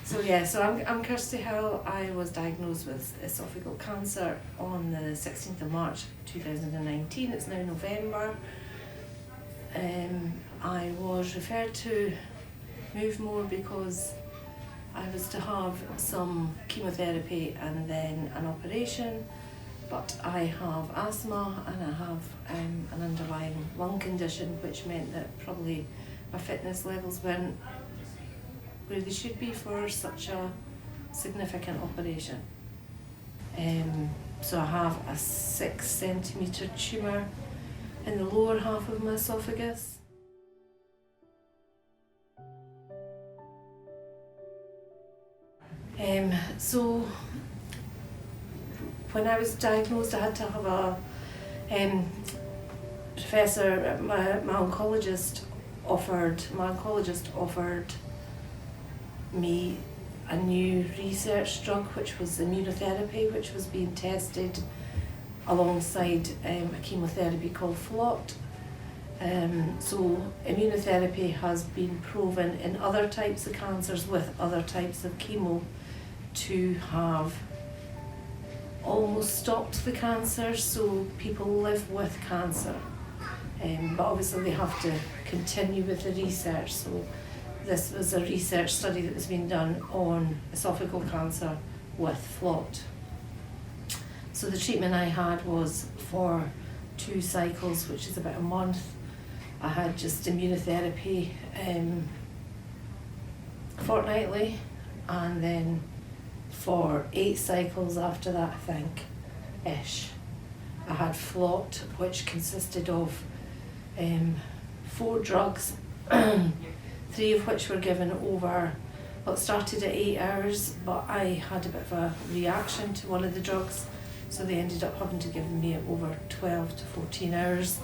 So I'm Kirsty Hill. I was diagnosed with esophageal cancer on the 16th of March 2019. It's now November. I was referred to Move More because I was to have some chemotherapy and then an operation, but I have asthma and I have an underlying lung condition, which meant that probably my fitness levels weren't where they should be for such a significant operation. So I have a 6 centimetre tumour in the lower half of my esophagus. So when I was diagnosed, I had to have a professor, my oncologist offered me a new research drug, which was immunotherapy, which was being tested alongside a chemotherapy called FLOT. So immunotherapy has been proven in other types of cancers with other types of chemo to have almost stopped the cancer, so people live with cancer. But obviously they have to continue with the research. So this was a research study that was being done on esophageal cancer with FLOT. So the treatment I had was for 2 cycles, which is about a month. I had just immunotherapy fortnightly, and then for 8 cycles after that, I think, I had FLOT, which consisted of 4 drugs, 3 of which were given over, well, it started at 8 hours, but I had a bit of a reaction to one of the drugs, so they ended up having to give me it over 12 to 14 hours.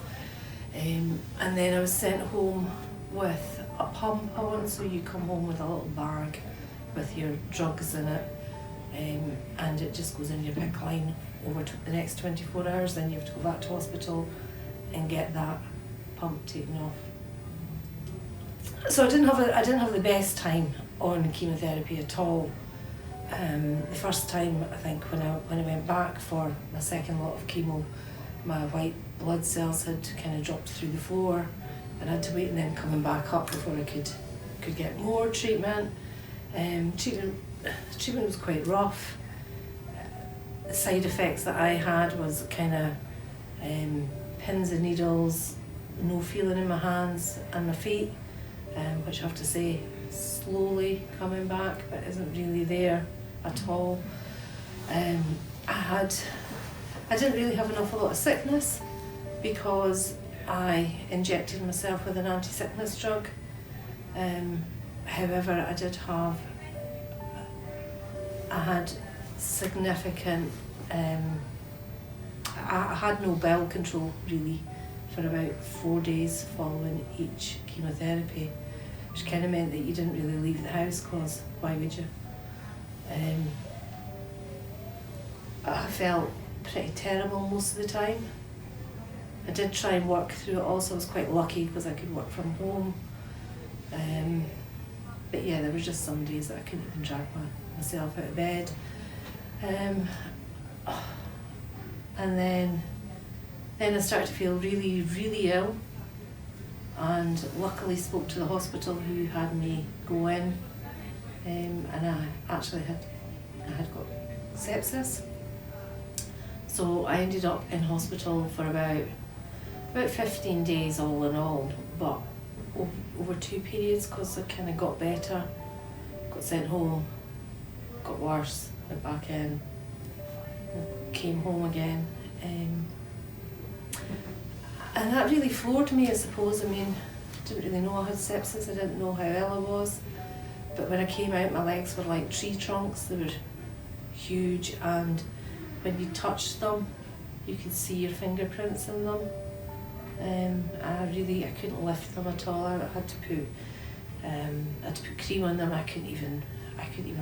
And then I was sent home with a pump on, so you come home with a little bag with your drugs in it, and it just goes in your PICC line over the next 24 hours, then you have to go back to hospital and get that pump taken off. So I didn't have the best time on chemotherapy at all. The first time, I think, when I went back for my second lot of chemo, my white blood cells had kind of dropped through the floor, and I had to wait and then coming back up before I could get more treatment. Treatment was quite rough. The side effects that I had was kind of pins and needles, no feeling in my hands and my feet, which I have to say slowly coming back, but isn't really there at all. I didn't really have an awful lot of sickness because I injected myself with an anti-sickness drug. However, I had significant, I had no bowel control really for about 4 days following each chemotherapy, which kind of meant that you didn't really leave the house, because why would you? I felt pretty terrible most of the time. I did try and work through it also. I was quite lucky because I could work from home. But yeah, there was just some days that I couldn't even drag myself out of bed. And then I started to feel really, really ill, and luckily spoke to the hospital who had me go in, and I actually had got sepsis. So I ended up in hospital for about 15 days all in all, but over 2 periods, because I kind of got better, got sent home, got worse, went back in, came home again. And that really floored me, I suppose. I mean, I didn't really know I had sepsis, I didn't know how ill I was. But when I came out, my legs were like tree trunks, they were huge, and when you touched them, you could see your fingerprints in them. I couldn't lift them at all. I had to put cream on them. I couldn't even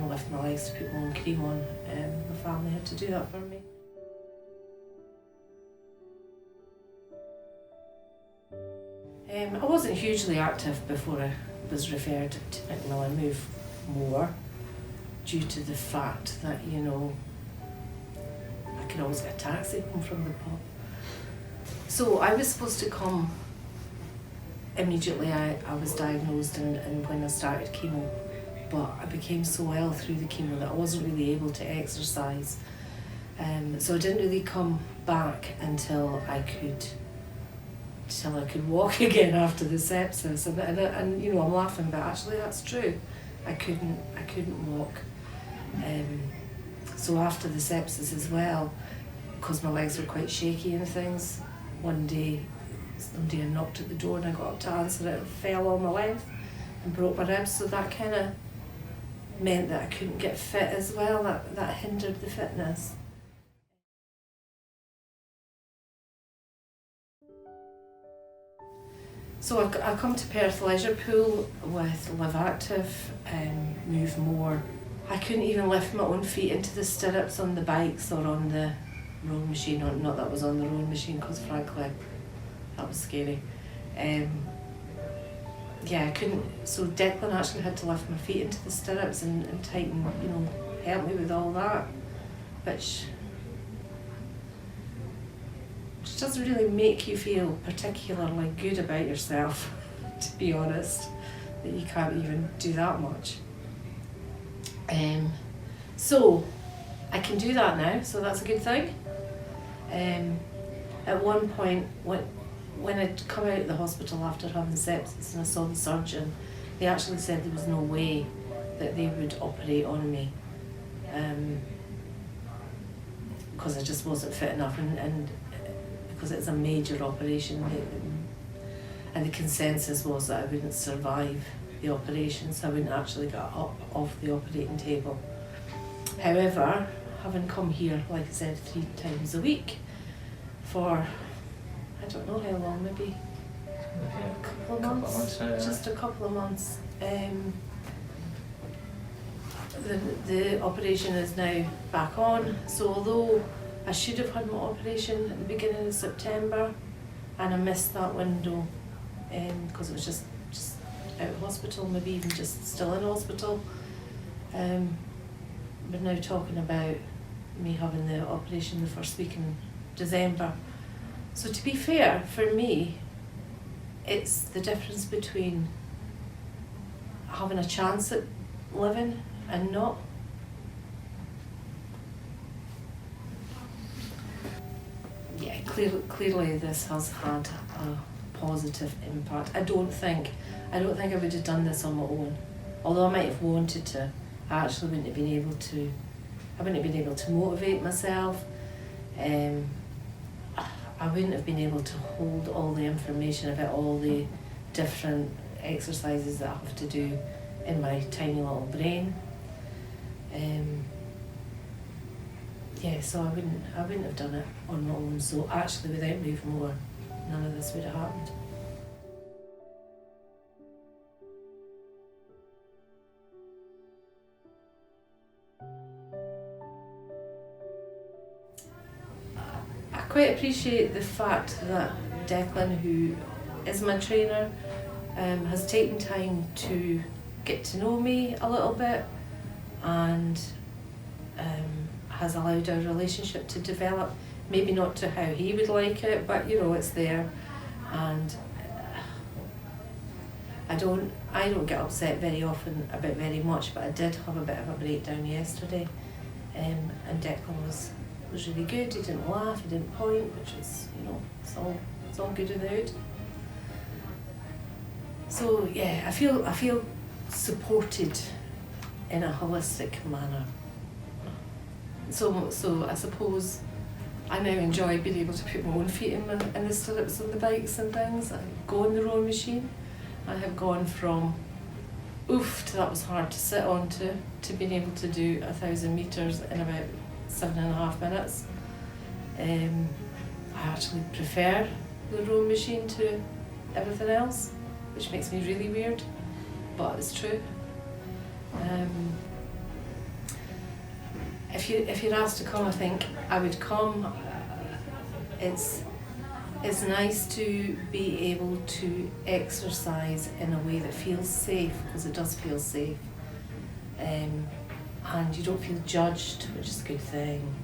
lift my legs to put my own cream on. My family had to do that for me. I wasn't hugely active before I was referred to Macmillan Move More. due to the fact that, you know, I could always get a taxi home from the pub. So I was supposed to come immediately. I was diagnosed and when I started chemo, but I became so ill through the chemo that I wasn't really able to exercise. So I didn't really come back until I could walk again after the sepsis. And you know, I'm laughing, but actually that's true. I couldn't walk. So after the sepsis as well, because my legs were quite shaky and things, one day somebody had knocked at the door and I got up to answer it and fell on my length and broke my ribs. So that kind of meant that I couldn't get fit as well. That hindered the fitness. So I come to Perth Leisure Pool with Live Active and Move More. I couldn't even lift my own feet into the stirrups on the bikes or on the rowing machine. Not that I was on the rowing machine, because frankly that was scary. Yeah, I couldn't. So Declan actually had to lift my feet into the stirrups and tighten, you know, help me with all that, which doesn't really make you feel particularly good about yourself, to be honest, that you can't even do that much. So I can do that now, so that's a good thing. At one point, when I'd come out of the hospital after having sepsis and I saw the surgeon, they actually said there was no way that they would operate on me, because I just wasn't fit enough, and because it's a major operation, and the consensus was that I wouldn't survive the operation, so I wouldn't actually get up off the operating table. However, having come here, like I said, 3 times a week for, I don't know how long, maybe a couple of months, just a couple of months. The operation is now back on, so although I should have had my operation at the beginning of September and I missed that window because it was just out of hospital, maybe even just still in hospital. We're now talking about me having the operation the first week in December. So to be fair, for me, it's the difference between having a chance at living and not. Yeah, clearly this has had a positive impact. I don't think I would have done this on my own. Although I might have wanted to, I actually wouldn't have been able to. I wouldn't have been able to motivate myself. I wouldn't have been able to hold all the information about all the different exercises that I have to do in my tiny little brain. Yeah, so I wouldn't have done it on my own. So actually, without Move More, none of this would have happened. I quite appreciate the fact that Declan, who is my trainer, has taken time to get to know me a little bit and has allowed our relationship to develop, maybe not to how he would like it, but you know, it's there. And I don't get upset very often about very much, but I did have a bit of a breakdown yesterday, and Declan was really good. He didn't laugh, he didn't point, which is, you know, it's all good in the hood. So yeah, I feel supported in a holistic manner. So I suppose I now enjoy being able to put my own feet in the stirrups on the bikes and things, and go on the rowing machine. I have gone from oof to that was hard to sit on to being able to do 1,000 metres in about 7.5 minutes. I actually prefer the rowing machine to everything else, which makes me really weird, but it's true. If you're asked to come, I think I would come. It's nice to be able to exercise in a way that feels safe, because it does feel safe. and you don't feel judged, which is a good thing.